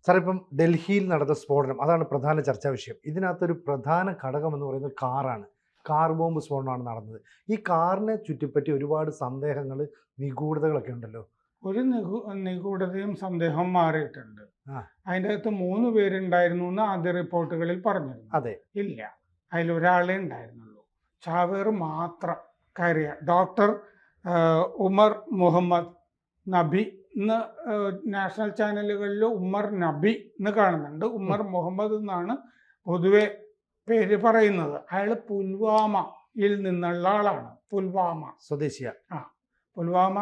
Sir, ഇപ്പം ഡൽഹിയിൽ നടന്ന സ്ഫോടനം അതാണ് പ്രധാന ചർച്ചാ വിഷയം. ഇതിനകത്തൊരു പ്രധാന ഘടകം എന്ന് പറയുന്നത് കാറാണ്. കാർ ബോംബ് സ്ഫോടനമാണ് നടന്നത്. ഈ കാറിനെ ചുറ്റിപ്പറ്റി ഒരുപാട് സന്ദേഹങ്ങൾ, നിഗൂഢതകളൊക്കെ ഉണ്ടല്ലോ. ഒരു നിഗൂഢതയും സന്ദേഹം മാറിയിട്ടുണ്ട്. ആ. അതിൻ്റെ അകത്ത് 3 പേരുണ്ടായിരുന്നു എന്ന് ആദ്യ റിപ്പോർട്ടുകളിൽ പറഞ്ഞിരുന്നു. അതെ. ഇല്ല, അതിലൊരാളേ ഉണ്ടായിരുന്നുള്ളൂ. ചാവേർ മാത്രം കയറിയ ഡോക്ടർ ഉമർ മുഹമ്മദ് നബി എന്ന് നാഷണൽ ചാനലുകളിൽ ഉമർ നബി എന്ന് കാണുന്നുണ്ട്. ഉമർ മുഹമ്മദ് എന്നാണ് പൊതുവെ പേര് പറയുന്നത്. അയാൾ പുൽവാമയിൽ നിന്നുള്ള ആളാണ്. പുൽവാമ സ്വദേശിയ. പുൽവാമ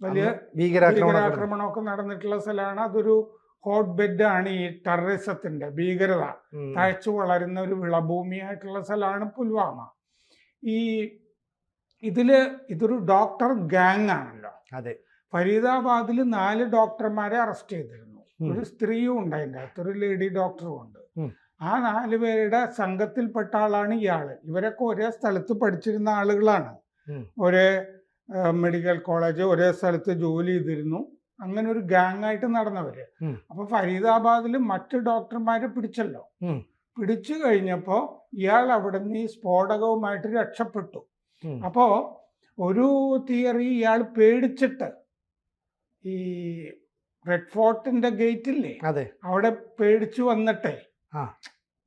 വലിയ ഭീകരാക്രമണമൊക്കെ നടന്നിട്ടുള്ള സ്ഥലമാണ്. അതൊരു ഹോട്ട് ബെഡ് ആണ് ഈ ടെററിസത്തിന്റെ ഭീകരത തഴച്ചു വളരുന്ന ഒരു വിളഭൂമിയായിട്ടുള്ള സ്ഥലമാണ് പുൽവാമ. ഇതൊരു ഡോക്ടർ ഗാങ് ആണല്ലോ. അതെ. ഫരീദാബാദിൽ 4 ഡോക്ടർമാരെ അറസ്റ്റ് ചെയ്തിരുന്നു. ഒരു സ്ത്രീയും ഉണ്ട് അതിൻ്റെ അകത്ത്, ഒരു ലേഡി ഡോക്ടറും ഉണ്ട്. ആ 4 പേരുടെ സംഘത്തിൽപ്പെട്ട ആളാണ് ഇയാള്. ഇവരൊക്കെ ഒരേ സ്ഥലത്ത് പഠിച്ചിരുന്ന ആളുകളാണ്. ഒരേ മെഡിക്കൽ കോളേജ്, ഒരേ സ്ഥലത്ത് ജോലി ചെയ്തിരുന്നു. അങ്ങനെ ഒരു ഗാങ് ആയിട്ട് നടന്നവര്. അപ്പൊ ഫരീദാബാദിൽ മറ്റു ഡോക്ടർമാരെ പിടിച്ചല്ലോ. പിടിച്ചു കഴിഞ്ഞപ്പോ ഇയാൾ അവിടെ നിന്ന് ഈ സ്ഫോടകവുമായിട്ട് രക്ഷപ്പെട്ടു. അപ്പോ ഒരു തിയറി, ഇയാൾ പേടിച്ചിട്ട് ഈ റെഡ് ഫോർട്ടിന്റെ ഗേറ്റില്ലേ, അവിടെ പേടിച്ചു വന്നിട്ടേ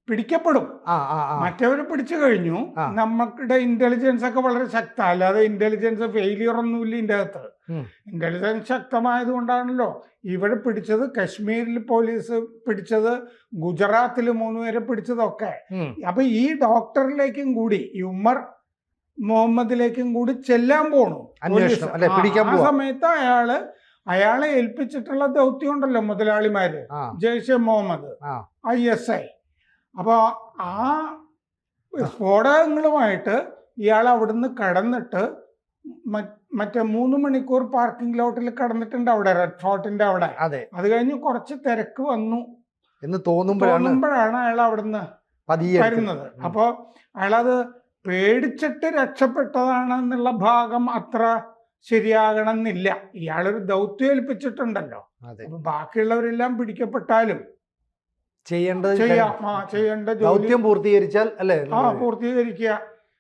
പിടിക്കപ്പെടും. മറ്റവര് പിടിച്ചു കഴിഞ്ഞു. നമ്മുടെ ഇന്റലിജൻസ് ഒക്കെ വളരെ ശക്ത, അല്ലാതെ ഇന്റലിജൻസ് ഫെയിലിയർ ഒന്നുമില്ല ഇതിൻ്റെ അകത്ത്. ഇന്റലിജൻസ് ശക്തമായത് കൊണ്ടാണല്ലോ ഇവിടെ പിടിച്ചത്. കശ്മീരിൽ പോലീസ് പിടിച്ചത്, ഗുജറാത്തിൽ 3 പേരെ പിടിച്ചതൊക്കെ. അപ്പൊ ഈ ഡോക്ടറിലേക്കും കൂടി, ഈ ഉമർ മുഹമ്മദിലേക്കും കൂടി ചെല്ലാൻ പോണു. ആ സമയത്ത് അയാളെ ഏൽപ്പിച്ചിട്ടുള്ള ദൗത്യം ഉണ്ടല്ലോ മുതലാളിമാര്, ജയ്ഷെ മുഹമ്മദ്, ISI. അപ്പൊ ആ സ്ഫോടകങ്ങളുമായിട്ട് ഇയാൾ അവിടുന്ന് കടന്നിട്ട് മറ്റേ 3 മണിക്കൂർ പാർക്കിംഗ് ലോട്ടിൽ കടന്നിട്ടുണ്ട് അവിടെ, റെഡ് ഫോർട്ടിന്റെ അവിടെ. അത് കഴിഞ്ഞ് കുറച്ച് തിരക്ക് വന്നു എന്ന് തോന്നുമ്പോഴാണ് അയാൾ അവിടുന്ന് വരുന്നത്. അപ്പൊ അയാളത് പേടിച്ചിട്ട് രക്ഷപ്പെട്ടതാണെന്നുള്ള ഭാഗം അത്ര ശരിയാകണമെന്നില്ല. ഇയാളൊരു ദൗത്യം ഏൽപ്പിച്ചിട്ടുണ്ടല്ലോ. അപ്പൊ ബാക്കിയുള്ളവരെല്ലാം പിടിക്കപ്പെട്ടാലും ചെയ്യേണ്ട ജോലി പൂർത്തീകരിച്ചാൽ അല്ലേ? പൂർത്തീകരിക്കുക.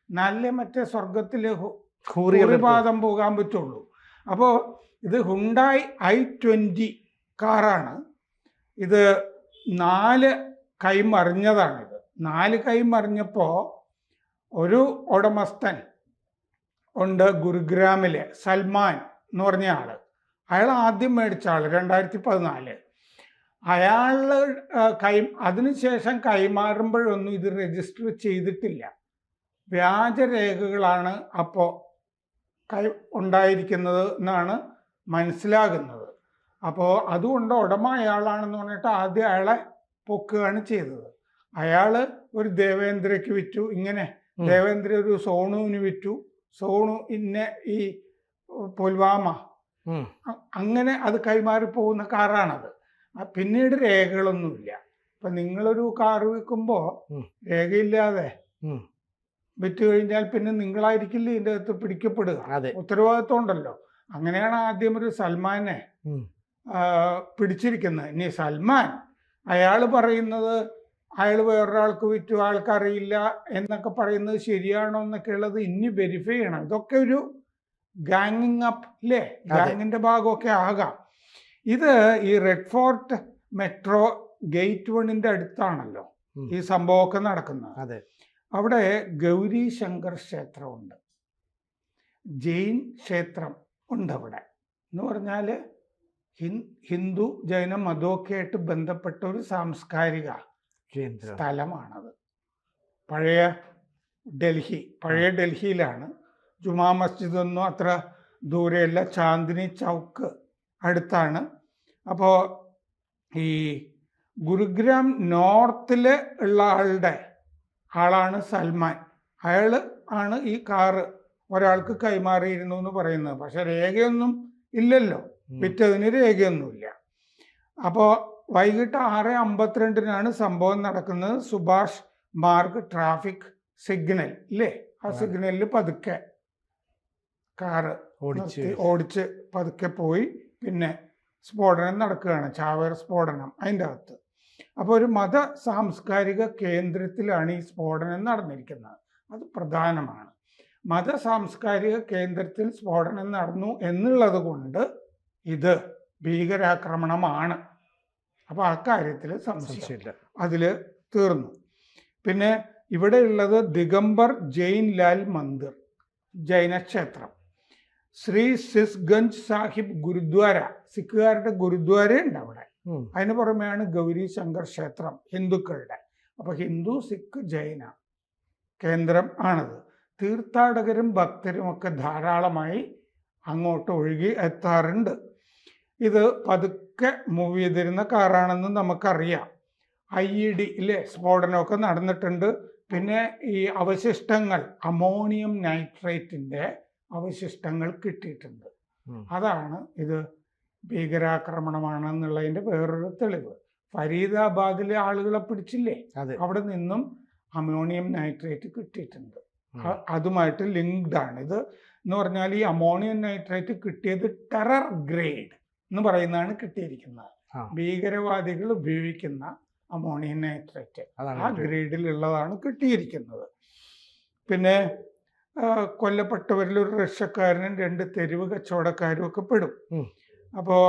നല്ല മറ്റേ സ്വർഗത്തില് ഹൂറിപാദം പോകാൻ പറ്റുള്ളൂ. അപ്പോ ഇത് ഹുണ്ടായി i20 കാറാണ്. ഇത് 4 കൈ മറിഞ്ഞതാണിത്. 4 കൈ മറിഞ്ഞപ്പോ ഒരു ഉടമസ്ഥൻ ഉണ്ട് ഗുരുഗ്രാമിലെ, സൽമാൻ എന്ന് പറഞ്ഞ ആള്. അയാൾ ആദ്യം മേടിച്ച ആള് 2014. അയാള് അതിനുശേഷം കൈമാറുമ്പോഴൊന്നും ഇത് രജിസ്റ്റർ ചെയ്തിട്ടില്ല. വ്യാജരേഖകളാണ് അപ്പോൾ ഉണ്ടായിരിക്കുന്നത് എന്നാണ് മനസ്സിലാകുന്നത്. അപ്പോൾ അതുകൊണ്ട് ഉടമ അയാളാണെന്ന് പറഞ്ഞിട്ട് ആദ്യം അയാളെ പൊക്കുകയാണ് ചെയ്തത്. അയാള് ഒരു ദേവേന്ദ്രയ്ക്ക് വിറ്റു. ഇങ്ങനെ ദേവേന്ദ്ര ഒരു സോണുവിന് വിറ്റു. സോണു ഈ പുൽവാമ, അങ്ങനെ അത് കൈമാറി പോകുന്ന കാറാണത്. പിന്നീട് രേഖകളൊന്നുമില്ല. ഇപ്പൊ നിങ്ങളൊരു കാർ വിൽക്കുമ്പോ രേഖയില്ലാതെ വിറ്റ് കഴിഞ്ഞാൽ പിന്നെ നിങ്ങളായിരിക്കില്ല ഇതിൻ്റെ അകത്ത് പിടിക്കപ്പെടുക. ഉത്തരവാദിത്വം ഉണ്ടല്ലോ. അങ്ങനെയാണ് ആദ്യം ഒരു സൽമാനെ പിടിച്ചിരിക്കുന്നത്. ഇനി സൽമാൻ അയാൾ പറയുന്നത് അയാൾ വേറൊരാൾക്ക് വിറ്റു, ആൾക്കറിയില്ല എന്നൊക്കെ പറയുന്നത് ശരിയാണോ എന്നൊക്കെ ഉള്ളത് ഇനി വെരിഫൈ ചെയ്യണം. ഇതൊക്കെ ഒരു ഗാങ്ങിങ് അപ്പ് അല്ലേ, ഗാങ്ങിന്റെ ഭാഗമൊക്കെ ആകാം. ഇത് ഈ റെഡ് ഫോർട്ട് മെട്രോ ഗേറ്റ് 1ന്റെ അടുത്താണല്ലോ ഈ സംഭവമൊക്കെ നടക്കുന്നത്. അവിടെ ഗൗരി ശങ്കർ ക്ഷേത്രമുണ്ട്, ജെയിൻ ക്ഷേത്രം ഉണ്ട് അവിടെ. എന്ന് പറഞ്ഞാൽ ഹിന്ദു ജൈന മതമൊക്കെ ആയിട്ട് ബന്ധപ്പെട്ട ഒരു സാംസ്കാരിക സ്ഥലമാണത്. പഴയ ഡൽഹിയിലാണ്. ജുമാ മസ്ജിദ് ഒന്നും അത്ര ദൂരെയല്ല, ചാന്ദിനി ചൗക്ക് അടുത്താണ്. അപ്പോൾ ഈ ഗുരുഗ്രാം നോർത്തിൽ ഉള്ള ആളാണ് സൽമാൻ. അയാൾ ആണ് ഈ കാറ് ഒരാൾക്ക് കൈമാറിയിരുന്നു എന്ന് പറയുന്നത്. പക്ഷെ രേഖയൊന്നും ഇല്ലല്ലോ, വിറ്റതിന് രേഖയൊന്നുമില്ല. അപ്പോൾ വൈകിട്ട് 6:52 സംഭവം നടക്കുന്നത്. സുഭാഷ് മാർഗ് ട്രാഫിക് സിഗ്നൽ ഇല്ലേ, ആ സിഗ്നലിൽ പതുക്കെ കാറ് ഓടിച്ച് പതുക്കെ പോയി. പിന്നെ സ്ഫോടനം നടക്കുകയാണ്, ചാവേർ സ്ഫോടനം അതിൻ്റെ അകത്ത്. അപ്പോൾ ഒരു മത സാംസ്കാരിക കേന്ദ്രത്തിലാണ് ഈ സ്ഫോടനം നടന്നിരിക്കുന്നത്. അത് പ്രധാനമാണ്. മത സാംസ്കാരിക കേന്ദ്രത്തിൽ സ്ഫോടനം നടന്നു എന്നുള്ളത് കൊണ്ട് ഇത് ഭീകരാക്രമണമാണ്. അപ്പോൾ അക്കാര്യത്തിൽ സംശയമില്ല, അതിൽ തീർന്നു. പിന്നെ ഇവിടെയുള്ളത് ദിഗംബർ ജെയിൻ ലാൽ മന്ദിർ, ജൈനക്ഷേത്രം. ശ്രീ സിസ്ഗഞ്ച് സാഹിബ് ഗുരുദ്വാര, സിഖുകാരുടെ ഗുരുദ്വാര ഉണ്ട് അവിടെ. അതിന് പുറമെയാണ് ഗൗരി ശങ്കർ ക്ഷേത്രം, ഹിന്ദുക്കളുടെ. അപ്പോൾ ഹിന്ദു, സിഖ്, ജൈന കേന്ദ്രം ആണത്. തീർത്ഥാടകരും ഭക്തരും ഒക്കെ ധാരാളമായി അങ്ങോട്ട് ഒഴുകി എത്താറുണ്ട്. ഇത് പതുക്കെ മൂവ് ചെയ്തിരുന്ന കാറാണെന്ന് നമുക്കറിയാം. IED സ്ഫോടനമൊക്കെ നടന്നിട്ടുണ്ട്. പിന്നെ ഈ അവശിഷ്ടങ്ങൾ, അമോണിയം നൈട്രേറ്റിൻ്റെ അവശിഷ്ടങ്ങൾ കിട്ടിയിട്ടുണ്ട്. അതാണ് ഇത് ഭീകരാക്രമണമാണെന്നുള്ളതിൻ്റെ വേറൊരു തെളിവ്. ഫരീദാബാദിലെ ആളുകളെ പിടിച്ചില്ലേ, അവിടെ നിന്നും അമോണിയം നൈട്രേറ്റ് കിട്ടിയിട്ടുണ്ട്. അതുമായിട്ട് ലിങ്ക്ഡ് ആണ് ഇത് എന്ന് പറഞ്ഞാൽ. ഈ അമോണിയം നൈട്രേറ്റ് കിട്ടിയത് ടെറർ ഗ്രേഡ് എന്ന് പറയുന്നതാണ് കിട്ടിയിരിക്കുന്നത്. ഭീകരവാദികൾ ഉപയോഗിക്കുന്ന അമോണിയം നൈട്രേറ്റ് ആ ഗ്രേഡിലുള്ളതാണ് കിട്ടിയിരിക്കുന്നത്. പിന്നെ കൊല്ലപ്പെട്ടവരിൽ ഒരു റഷ്യക്കാരനും 2 തെരുവ് കച്ചവടക്കാരും ഒക്കെ പെടും. അപ്പോൾ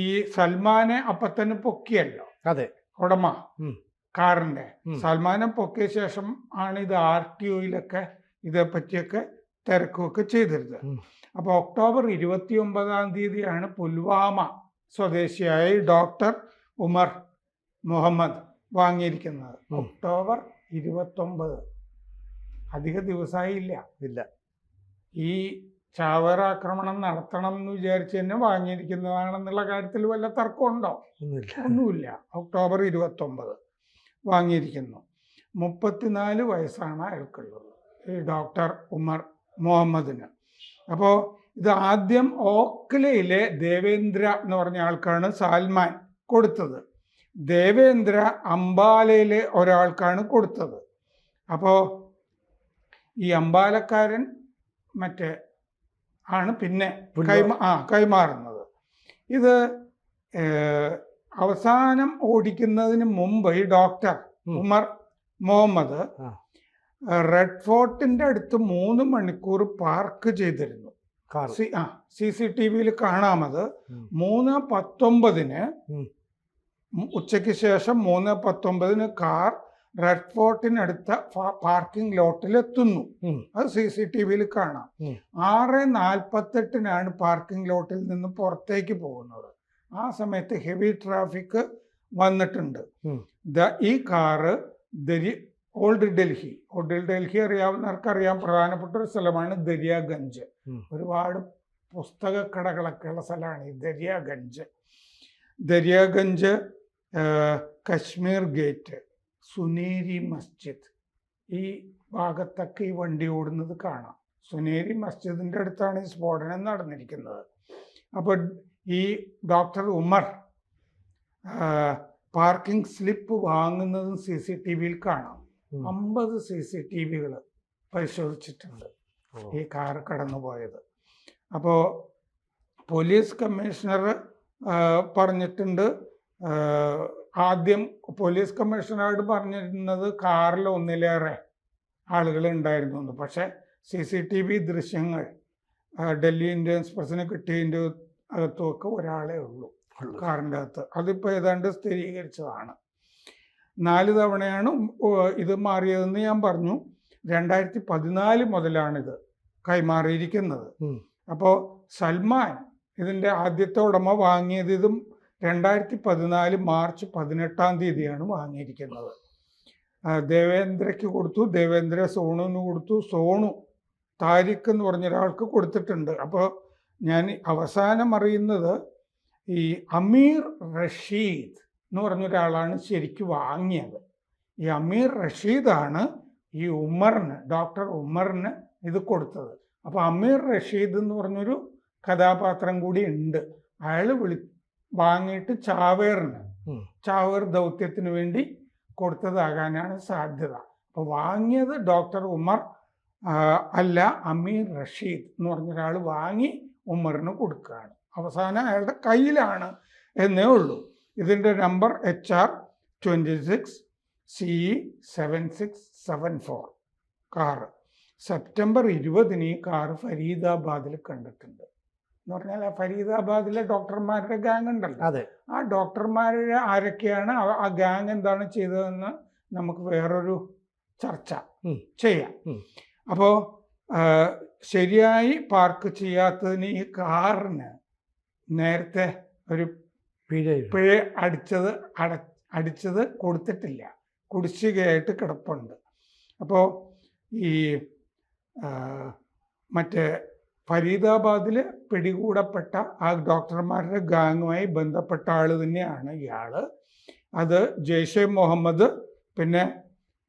ഈ സൽമാനെ അപ്പത്തന്നെ പൊക്കിയല്ലോ ഉടമ കാറിന്റെ. സൽമാനെ പൊക്കിയ ശേഷം ആണ് ഇത് RTOയിലൊക്കെ ഇതേപ്പറ്റിയൊക്കെ തിരക്കുമൊക്കെ ചെയ്തിരുന്നത്. അപ്പോൾ ഒക്ടോബർ 29 പുൽവാമ സ്വദേശിയായ ഡോക്ടർ ഉമർ മുഹമ്മദ് വാങ്ങിയിരിക്കുന്നത്. ഒക്ടോബർ 29, അധിക ദിവസമായില്ല. ഈ ചാവേർ ആക്രമണം നടത്തണം എന്ന് വിചാരിച്ച് തന്നെ വാങ്ങിയിരിക്കുന്നതാണെന്നുള്ള കാര്യത്തിൽ വല്ല തർക്കമുണ്ടോ? ഒന്നുമില്ല. ഒക്ടോബർ 29 വാങ്ങിയിരിക്കുന്നു. 34 വയസ്സാണ് അയാൾക്കുള്ളത്, ഈ ഡോക്ടർ ഉമർ മുഹമ്മദിന്. അപ്പോൾ ഇത് ആദ്യം ഓക്ലയിലെ ദേവേന്ദ്ര എന്ന് പറഞ്ഞ ആൾക്കാണ് സൽമാൻ കൊടുത്തത്. ദേവേന്ദ്ര അംബാലയിലെ ഒരാൾക്കാണ് കൊടുത്തത്. അപ്പോൾ ഈ അംബാലക്കാരൻ മറ്റേ ആണ് പിന്നെ കൈമാറുന്നത്. ഇത് അവസാനം ഓടിക്കുന്നതിന് മുമ്പ് ഈ ഡോക്ടർ ഉമർ മുഹമ്മദ് റെഡ് ഫോർട്ടിന്റെ അടുത്ത് 3 മണിക്കൂർ പാർക്ക് ചെയ്തിരുന്നു. CCTVയിൽ കാണാമത്. 3:19 ഉച്ചയ്ക്ക് ശേഷം 3:19 കാർ റെഡ് ഫോർട്ടിനടുത്ത പാർക്കിംഗ് ലോട്ടിൽ എത്തുന്നു. അത് CCTVയിൽ കാണാം. 6:48 പാർക്കിംഗ് ലോട്ടിൽ നിന്ന് പുറത്തേക്ക് പോകുന്നത്. ആ സമയത്ത് ഹെവി ട്രാഫിക് വന്നിട്ടുണ്ട്. ഈ കാറ് ഓൾഡ് ഡൽഹി അറിയാവുന്നവർക്കറിയാം, പ്രധാനപ്പെട്ട ഒരു സ്ഥലമാണ് ദരിയാഗഞ്ച്. ഒരുപാട് പുസ്തകക്കടകളൊക്കെ ഉള്ള സ്ഥലമാണ് ഈ ദരിയാഗഞ്ച്. കശ്മീർ ഗേറ്റ്, സുനേരി മസ്ജിദ്, ഈ ഭാഗത്തൊക്കെ ഈ വണ്ടി ഓടുന്നത് കാണാം. സുനേരി മസ്ജിദിൻ്റെ അടുത്താണ് ഈ സ്ഫോടനം നടന്നിരിക്കുന്നത്. അപ്പോൾ ഈ ഡോക്ടർ ഉമർ പാർക്കിംഗ് സ്ലിപ്പ് വാങ്ങുന്നതും CCTVയിൽ കാണാം. 50 CCTVകൾ പരിശോധിച്ചിട്ടുണ്ട് ഈ കാർ കടന്നുപോയത്. അപ്പോൾ പോലീസ് കമ്മീഷണർ പറഞ്ഞിട്ടുണ്ട്, ആദ്യം പോലീസ് കമ്മീഷണറോട് പറഞ്ഞിരുന്നത് കാറിൽ 1-ലേറെ ആളുകൾ ഉണ്ടായിരുന്നു എന്ന്. പക്ഷേ CCTV ദൃശ്യങ്ങൾ ഡൽഹി ഇന്ത്യൻ എക്സ്പ്രസിന് കിട്ടിയതിൻ്റെ അകത്തുമൊക്കെ ഒരാളേ ഉള്ളൂ കാറിൻ്റെ അകത്ത്. അതിപ്പോൾ ഏതാണ്ട് സ്ഥിരീകരിച്ചതാണ്. 4 തവണയാണ് ഇത് മാറിയതെന്ന് ഞാൻ പറഞ്ഞു. 2014 മുതലാണിത് കൈമാറിയിരിക്കുന്നത്. അപ്പോൾ സൽമാൻ ഇതിൻ്റെ ആദ്യത്തെ ഉടമ വാങ്ങിയത് ഇതും 2014 മാർച്ച് 18 വാങ്ങിയിരിക്കുന്നത്. ദേവേന്ദ്രയ്ക്ക് കൊടുത്തു, ദേവേന്ദ്ര സോണുവിന് കൊടുത്തു, സോണു താരിഖ് എന്ന് പറഞ്ഞൊരാൾക്ക് കൊടുത്തിട്ടുണ്ട്. അപ്പോൾ ഞാൻ അവസാനം അറിയുന്നത് ഈ അമീർ റഷീദ് എന്ന് പറഞ്ഞൊരാളാണ് ശരിക്കും വാങ്ങിയത്. ഈ അമീർ റഷീദാണ് ഈ ഉമറിന്, ഡോക്ടർ ഉമറിന് ഇത് കൊടുത്തത്. അപ്പോൾ അമീർ റഷീദ് എന്ന് പറഞ്ഞൊരു കഥാപാത്രം കൂടി ഉണ്ട്. അയാൾ വാങ്ങിയിട്ട് ചാവേർ ദൗത്യത്തിന് വേണ്ടി കൊടുത്തതാകാനാണ് സാധ്യത. അപ്പോൾ വാങ്ങിയത് ഡോക്ടർ ഉമർ അല്ല, അമീർ റഷീദ് എന്ന് പറഞ്ഞൊരാൾ വാങ്ങി ഉമറിന് കൊടുക്കുകയാണ്. അവസാനം അയാളുടെ കയ്യിലാണ് എന്നേ ഉള്ളൂ. ഇതിൻ്റെ number HR 26CE7674 car. September 20 ഈ കാറ് ഫരീദാബാദിൽ കണ്ടിട്ടുണ്ട്. എന്ന് പറഞ്ഞാൽ ആ ഫരീദാബാദിലെ ഡോക്ടർമാരുടെ ഗാങ് ഉണ്ടല്ലോ, അതെ, ആ ഡോക്ടർമാരുടെ ആരൊക്കെയാണ്, ആ ഗാങ് എന്താണ് ചെയ്തതെന്ന് നമുക്ക് വേറൊരു ചർച്ച ചെയ്യാം. അപ്പോൾ ശരിയായി പാർക്ക് ചെയ്യാത്തതിന് ഈ കാറിന് നേരത്തെ ഒരു പിഴ അടിച്ചത് കൊടുത്തിട്ടില്ല, കുടിശ്ശികയായിട്ട് കിടപ്പുണ്ട്. അപ്പോൾ ഈ മറ്റേ ഫരീദാബാദിൽ പിടികൂടപ്പെട്ട ആ ഡോക്ടർമാരുടെ ഗാങ്ങുമായി ബന്ധപ്പെട്ട ആൾ തന്നെയാണ് ഇയാൾ. അത് ജെയ്ഷെ മുഹമ്മദ്, പിന്നെ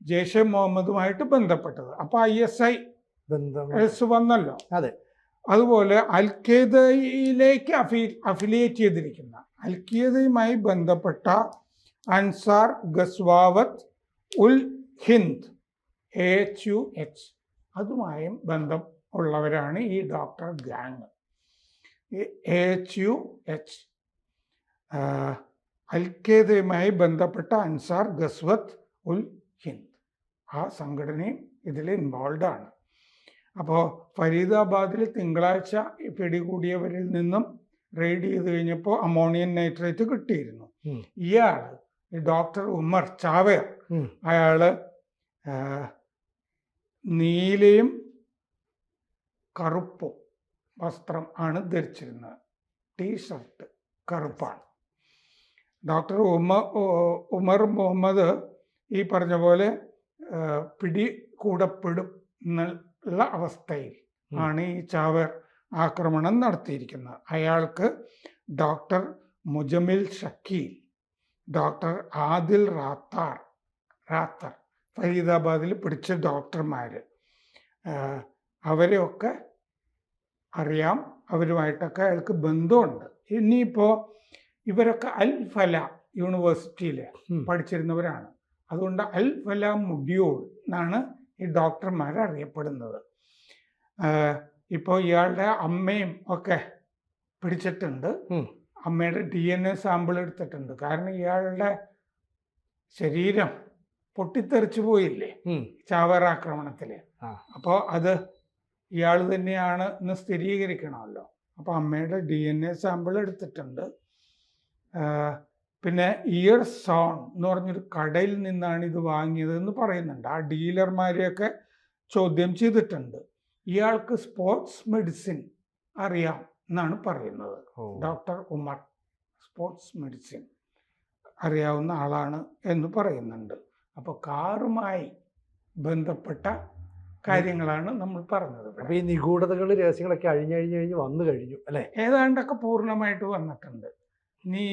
ജെയ്ഷെ മുഹമ്മദുമായിട്ട് ബന്ധപ്പെട്ടത്. അപ്പോൾ ISI വന്നല്ലോ. അതെ, അതുപോലെ അൽ ഖ്വയ്ദയിലേക്ക് അഫിലിയേറ്റ് ചെയ്തിരിക്കുന്ന, അൽ ഖ്വയ്ദയുമായി ബന്ധപ്പെട്ട അൻസാർ ഗസ്വാവത്ത് ഉൽ ഹിന്ദ് AHUH അതുമായും ബന്ധം ഉള്ളവരാണ് ഈ ഡോക്ടർ ഗാങ്. AHUH അൽ ഖ്വയ്ദയുമായി ബന്ധപ്പെട്ട അൻസാർ ഗസ്വത്ത് ഉൽ ഹിന്ദ്, ആ സംഘടനയും ഇതിൽ ഇൻവോൾവ് ആണ്. അപ്പോൾ ഫരീദാബാദിൽ തിങ്കളാഴ്ച പിടികൂടിയവരിൽ നിന്നും റെയ്ഡ് ചെയ്ത് കഴിഞ്ഞപ്പോൾ അമോണിയം നൈട്രേറ്റ് കിട്ടിയിരുന്നു. ഇയാൾ ഡോക്ടർ ഉമർ ചാവേർ, അയാള് നീലയും കറുപ്പും വസ്ത്രം ആണ് ധരിച്ചിരുന്നത്, ടീഷർട്ട് കറുപ്പാണ്. ഡോക്ടർ ഉമർ മുഹമ്മദ് ഈ പറഞ്ഞ പോലെ പിടികൂടപ്പെടും എന്നുള്ള അവസ്ഥയിൽ ആണ് ഈ ചാവേർ ആക്രമണം നടത്തിയിരിക്കുന്നത്. അയാൾക്ക് ഡോക്ടർ മുജമിൽ ഷക്കീൽ, ഡോക്ടർ ആദിൽ റാത്തർ ഫരീദാബാദിൽ പിടിച്ച ഡോക്ടർമാർ, അവരെയൊക്കെ അറിയാം, അവരുമായിട്ടൊക്കെ അയാൾക്ക് ബന്ധമുണ്ട്. ഇനിയിപ്പോൾ ഇവരൊക്കെ അൽ ഫല യൂണിവേഴ്സിറ്റിയിൽ പഠിച്ചിരുന്നവരാണ്. അതുകൊണ്ട് അൽ ഫല മുഡ്യൂൾ എന്നാണ് ഈ ഡോക്ടർമാർ അറിയപ്പെടുന്നത്. ഇപ്പോൾ ഇയാളുടെ അമ്മയും ഒക്കെ പിടിച്ചിട്ടുണ്ട്. അമ്മയുടെ DNA സാമ്പിൾ എടുത്തിട്ടുണ്ട്. കാരണം ഇയാളുടെ ശരീരം പൊട്ടിത്തെറിച്ചു പോയില്ലേ ചാവേർ ആക്രമണത്തിൽ. അപ്പോൾ അത് ഇയാൾ തന്നെയാണ് എന്ന് സ്ഥിരീകരിക്കണമല്ലോ. അപ്പോൾ അമ്മയുടെ DNA സാമ്പിൾ എടുത്തിട്ടുണ്ട്. പിന്നെ ഇയർ സോൺ എന്ന് പറഞ്ഞൊരു കടയിൽ നിന്നാണ് ഇത് വാങ്ങിയതെന്ന് പറയുന്നുണ്ട്. ആ ഡീലർമാരെയൊക്കെ ചോദ്യം ചെയ്തിട്ടുണ്ട്. ഇയാൾക്ക് സ്പോർട്സ് മെഡിസിൻ അറിയാം എന്നാണ് പറയുന്നത്. ഡോക്ടർ ഉമർ സ്പോർട്സ് മെഡിസിൻ അറിയാവുന്ന ആളാണ് എന്ന് പറയുന്നുണ്ട്. അപ്പോൾ കാറുമായി ബന്ധപ്പെട്ട കാര്യങ്ങളാണ് നമ്മൾ പറഞ്ഞത്. അപ്പോൾ ഈ നിഗൂഢതകൾ, രഹസ്യങ്ങളൊക്കെ അഴിഞ്ഞ് വന്നു കഴിഞ്ഞു അല്ലേ? ഏതാണ്ടൊക്കെ പൂർണ്ണമായിട്ട് വന്നിട്ടുണ്ട്. ഇനി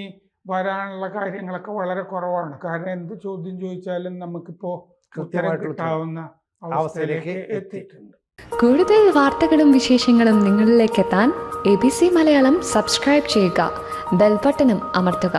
വരാനുള്ള കാര്യങ്ങളൊക്കെ വളരെ കുറവാണ്. കാരണം എന്ത് ചോദ്യം ചോദിച്ചാലും നമുക്കിപ്പോൾ ഉത്തരം കിട്ടാവുന്ന അവസ്ഥയിലേക്ക് എത്തിയിട്ടുണ്ട്. കൂടുതൽ വാർത്തകളും വിശേഷങ്ങളും നിങ്ങളിലേക്ക് എത്താൻ ABC മലയാളം സബ്സ്ക്രൈബ് ചെയ്യുക, ബെൽ ബട്ടണും അമർത്തുക.